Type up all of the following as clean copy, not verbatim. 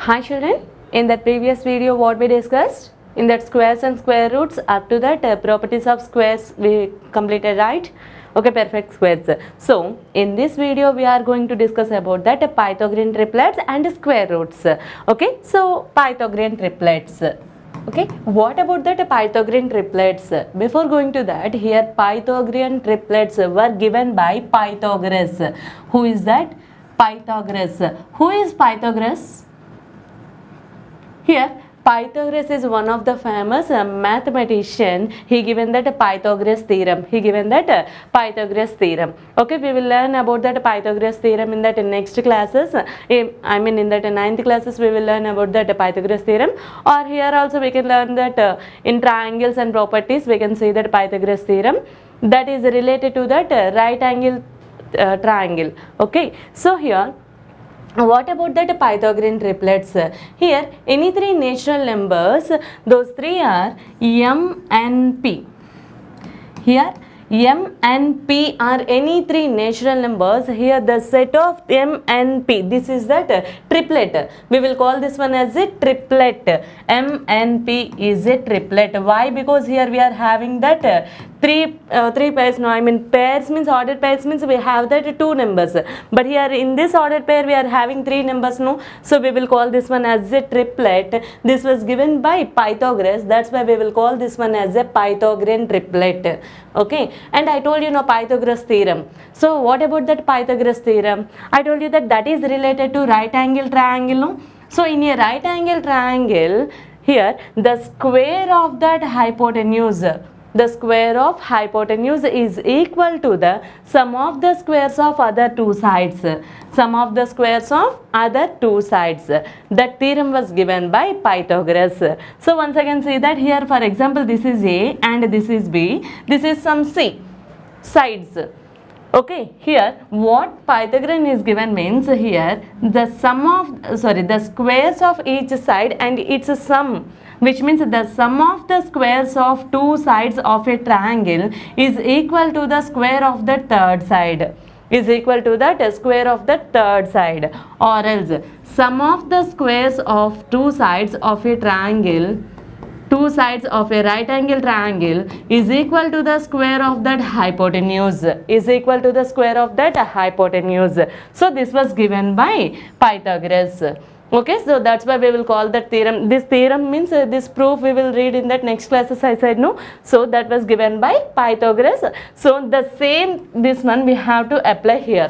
Hi children, in that previous video what we discussed? In that squares and square roots, up to that properties of squares we completed, right? Okay, perfect squares. So in this video we are going to discuss about that Pythagorean triplets and square roots. Okay, so Pythagorean triplets. Okay, what about that Pythagorean triplets? Before going to that, here Pythagorean triplets were given by Pythagoras. Who is that? Pythagoras. Who is Pythagoras? Here Pythagoras is one of the famous mathematician. He given that Pythagoras theorem. Pythagoras theorem. Okay, we will learn about that Pythagoras theorem in that next classes. I mean in that 9th classes we will learn about that Pythagoras theorem. Or here also we can learn that in triangles and properties we can see that Pythagoras theorem that is related to that right angle triangle. Okay, so here what about that Pythagorean triplets? Here any three natural numbers, those three are m and p. Here m and p are any three natural numbers. Here the set of m and p, this is that triplet. We will call this one as a triplet. M and p is a triplet. Why? Because here we are having that three pairs. No, I mean pairs means ordered pairs means we have that two numbers, but here in this ordered pair we are having three numbers. No, so we will call this one as a triplet. This was given by Pythagoras, that's why we will call this one as a Pythagorean triplet. Okay, and I told you now Pythagoras theorem. So what about that Pythagoras theorem? I told you that is related to right angle triangle. No, so in a right angle triangle, here the square of that hypotenuse, the square of hypotenuse is equal to the sum of the squares of other two sides. Sum of the squares of other two sides. That theorem was given by Pythagoras. So once again see that here, for example, this is A and this is B. This is some C sides. Okay, here what Pythagorean is given means here the the squares of each side and its sum, which means the sum of the squares of two sides of a triangle is equal to the square of the third side. Is equal to that square of the third side, or else sum of the squares of two sides of a triangle, two sides of a right angle triangle is equal to the square of that hypotenuse. Is equal to the square of that hypotenuse. So this was given by Pythagoras. Okay, so that's why we will call that theorem. This theorem means this proof we will read in that next classes, I said. No, so that was given by Pythagoras. So the same this one we have to apply here.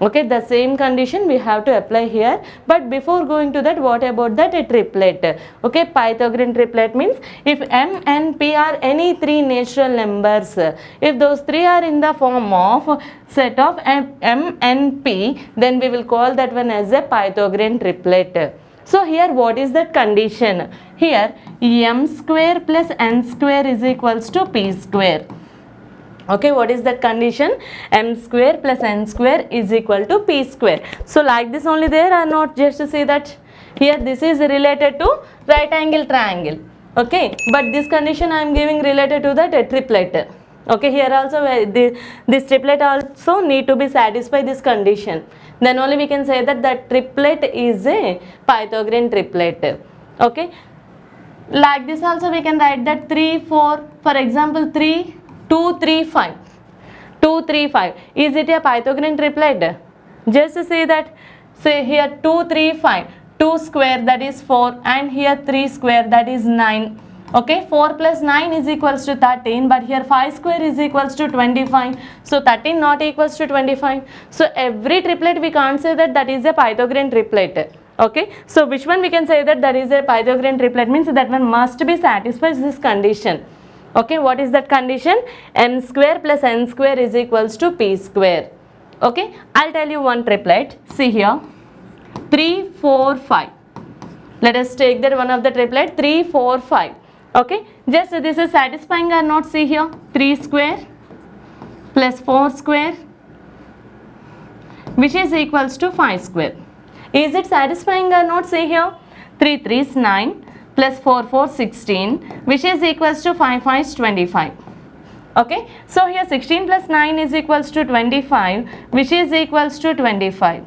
Okay, the same condition we have to apply here. But before going to that, what about that triplet? Okay, Pythagorean triplet means if m and p are any three natural numbers, if those three are in the form of set of m and p, then we will call that one as a Pythagorean triplet. So here what is that condition? Here m square plus n square is equals to p square. Okay, what is that condition? M square plus n square is equal to p square. So like this only there are not, just to see that here this is related to right angle triangle. Okay, but this condition I am giving related to that triplet. Okay, here also this triplet also need to be satisfied this condition. Then only we can say that the triplet is a Pythagorean triplet. Okay, like this also we can write that 3, 4, for example 3, 2, 3, 5. 2, 3, 5. Is it a Pythagorean triplet? Just to say that, say here 2, 3, 5. 2 square that is 4 and here 3 square that is 9. Okay, 4 plus 9 is equals to 13, but here 5 square is equals to 25. So 13 not equals to 25. So every triplet we can't say that is a Pythagorean triplet. Okay, so which one we can say that is a Pythagorean triplet means that one must be satisfies this condition. Okay, what is that condition? M square plus n square is equals to p square. Okay, I'll tell you one triplet. See here, 3, 4, 5. Let us take that one of the triplet 3, 4, 5. Okay, just this is satisfying or not? See here, 3 square plus 4 square, which is equals to 5 square. Is it satisfying or not? See here, 3 3 is 9. Plus 4 4 16, which is equals to 5 5 is 25. Okay, so here 16 plus 9 is equals to 25, which is equals to 25.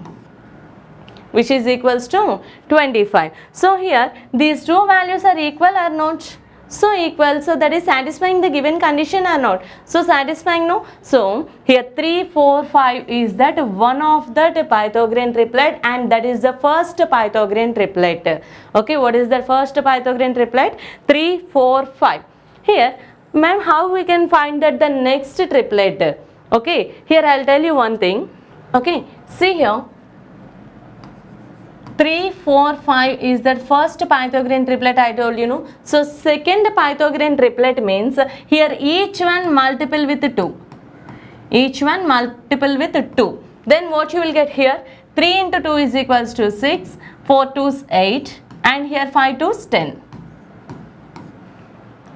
which is equals to 25. So here these two values are equal or not? So equal, so that is satisfying the given condition or not? So satisfying, no? So here 3, 4, 5 is that one of that Pythagorean triplet, and that is the first Pythagorean triplet. Okay, what is the first Pythagorean triplet? 3, 4, 5. Here, ma'am, how we can find that the next triplet? Okay, here I'll tell you one thing. Okay, see here, 3, 4, 5 is that first Pythagorean triplet I told you, no? So second Pythagorean triplet means here each one multiple with 2. Each one multiple with 2. Then what you will get here? 3 into 2 is equals to 6, 4 2 is 8, and here 5 2 is 10.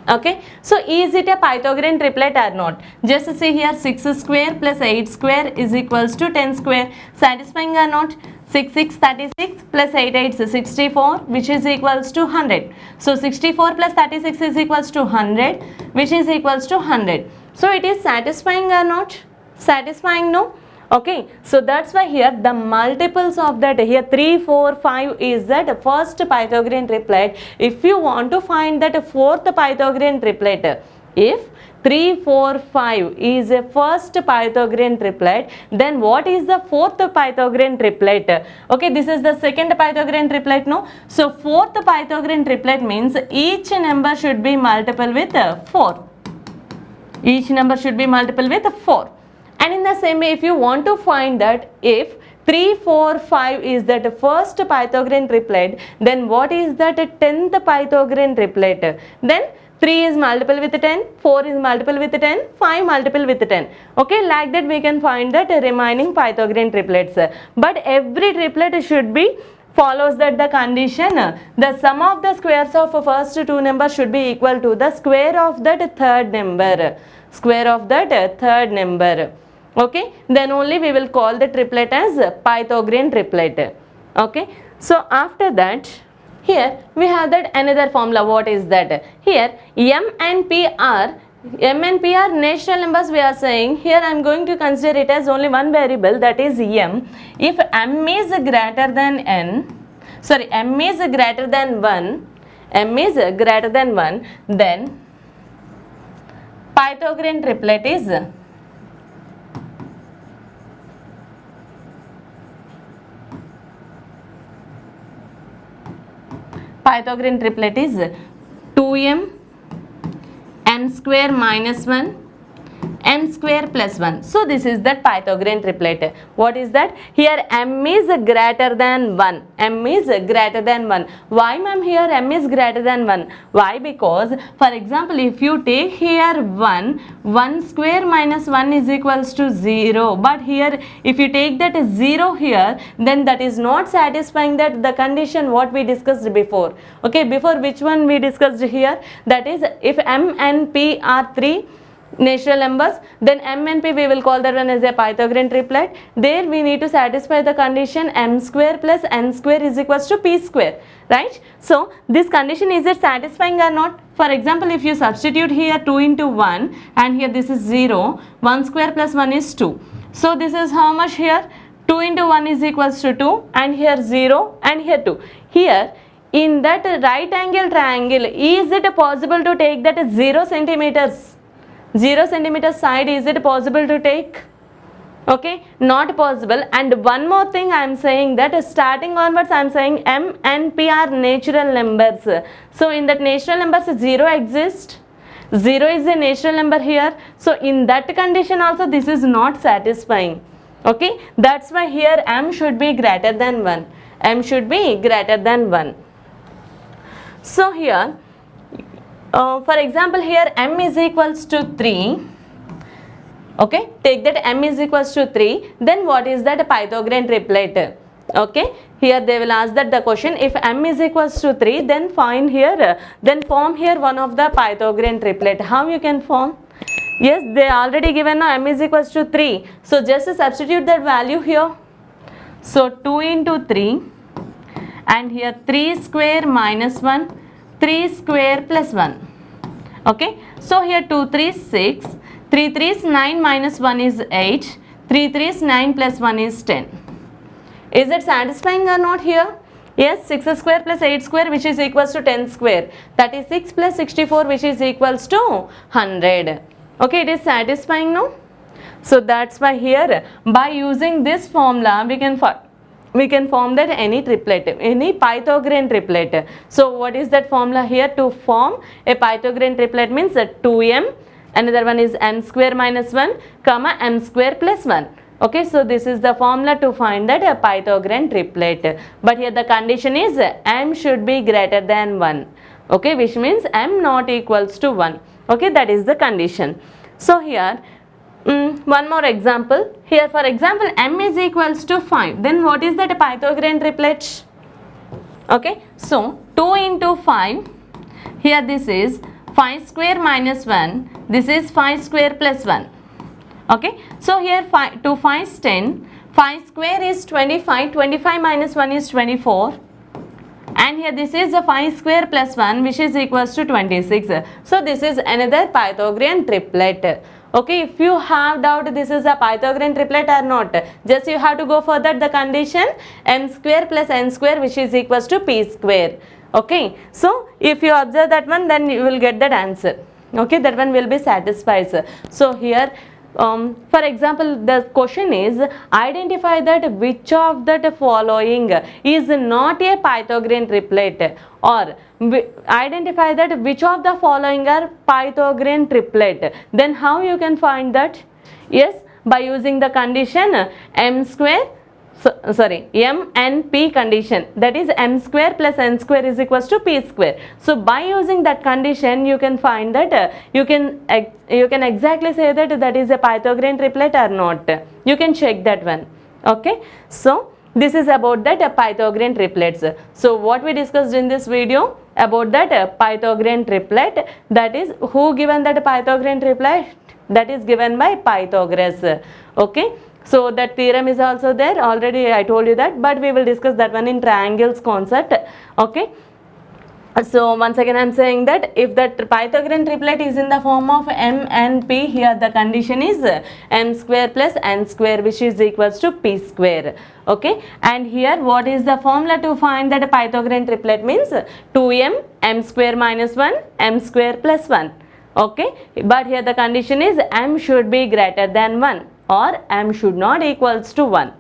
Okay, so is it a Pythagorean triplet or not? Just see here, 6 square plus 8 square is equals to 10 square. Satisfying or not? 6 6 36 plus 8 8 is 64, which is equals to 100. So 64 plus 36 is equals to 100, which is equals to 100. So it is satisfying or not? Satisfying, no? Okay, so that's why here the multiples of that, here 3, 4, 5 is that first Pythagorean triplet. If you want to find that fourth Pythagorean triplet, if 3, 4, 5 is a first Pythagorean triplet, then what is the fourth Pythagorean triplet? Okay, this is the second Pythagorean triplet, no? So fourth Pythagorean triplet means each number should be multiple with 4. Each number should be multiple with 4. And in the same way, if you want to find that if 3, 4, 5 is that first Pythagorean triplet, then what is that 10th Pythagorean triplet? Then 3 is multiple with 10, 4 is multiple with 10, 5 multiple with 10. Okay, like that we can find that remaining Pythagorean triplets. But every triplet should be follows that the condition, the sum of the squares of first two numbers should be equal to the square of that third number. Square of that third number. Okay, then only we will call the triplet as Pythagorean triplet. Okay, so after that, here we have that another formula. What is that? Here M and P are natural numbers we are saying. Here I am going to consider it as only one variable, that is M. If M is greater than M is greater than 1, then Pythagorean triplet is Pythagorean triplet is 2m, m square minus 1, m square plus 1. So this is that Pythagorean triplet. What is that? Here m is greater than 1. M is greater than 1. Why, ma'am, here m is greater than 1? Why? Because, for example, if you take here 1 square minus 1 is equals to 0. But here, if you take that 0 here, then that is not satisfying that the condition what we discussed before. Okay, before which one we discussed here? That is, if m and p are 3 natural numbers, then m and p we will call that one as a Pythagorean triplet. There we need to satisfy the condition m square plus n square is equals to p square, right? So this condition, is it satisfying or not? For example, if you substitute here 2 into 1 and here this is 0, 1 square plus 1 is 2. So this is how much here? 2 into 1 is equals to 2, and here 0 and here 2. Here in that right angle triangle, is it possible to take that 0 centimeters? 0 centimeter side, is it possible to take? Okay, not possible. And one more thing I am saying, that starting onwards I am saying m and p are natural numbers. So in that natural numbers 0 exists. 0 is a natural number here. So in that condition also this is not satisfying. Okay, that's why here m should be greater than 1. M should be greater than 1. So here, for example, here m is equals to 3. Okay, take that m is equals to 3. Then what is that Pythagorean triplet? Okay, here they will ask that the question, if m is equals to 3, then find here, then form here one of the Pythagorean triplet. How you can form? Yes, they already given now m is equals to 3. So just substitute that value here. So 2 into 3, and here 3 square minus 1, 3 square plus 1. Okay, so here 2 3 is 6, 3 3 is 9 minus 1 is 8, 3 3 is 9 plus 1 is 10. Is it satisfying or not here? Yes, 6 square plus 8 square which is equals to 10 square. 36 plus 64 which is equals to 100. Okay, it is satisfying, no? So that's why here by using this formula we can form that any triplet, any Pythagorean triplet. So what is that formula here? To form a Pythagorean triplet means 2m, another one is n square minus 1 comma m square plus 1. Okay, so this is the formula to find that a Pythagorean triplet. But here the condition is m should be greater than 1. Okay, which means m not equals to 1. Okay, that is the condition. So here one more example. Here for example m is equals to 5. Then what is that a Pythagorean triplet? Okay, so 2 into 5. Here this is 5 square minus 1. This is 5 square plus 1. Okay, so here 2 5 is 10, 5 square is 25, 25 minus 1 is 24, and here this is a 5 square plus 1 which is equals to 26. So this is another Pythagorean triplet. Okay, if you have doubt this is a Pythagorean triplet or not, just you have to go for that the condition m square plus n square which is equals to p square. Okay, so if you observe that one, then you will get that answer. Okay, that one will be satisfied. So here for example the question is identify that which of the following is not a Pythagorean triplet, or identify that which of the following are Pythagorean triplet. Then how you can find that? Yes, by using the condition m square m and p condition, that is m square plus n square is equals to p square. So by using that condition you can find that you can exactly say that that is a Pythagorean triplet or not. You can check that one. Okay, so this is about that Pythagorean triplets. So what we discussed in this video about that Pythagorean triplet, that is who given that Pythagorean triplet, that is given by Pythagoras. Okay, so that theorem is also there, already I told you that, but we will discuss that one in triangles concept. Okay, so once again I am saying that if that Pythagorean triplet is in the form of m and p, here the condition is m square plus n square which is equals to p square. Okay, and here what is the formula to find that a Pythagorean triplet means 2m, m square minus 1, m square plus 1. Okay, but here the condition is m should be greater than 1 or m should not equals to 1.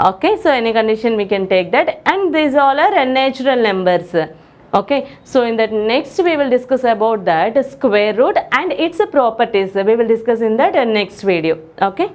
Okay, so any condition we can take that, and these all are natural numbers. Okay, so in that next we will discuss about that square root and its properties. We will discuss in that next video. Okay.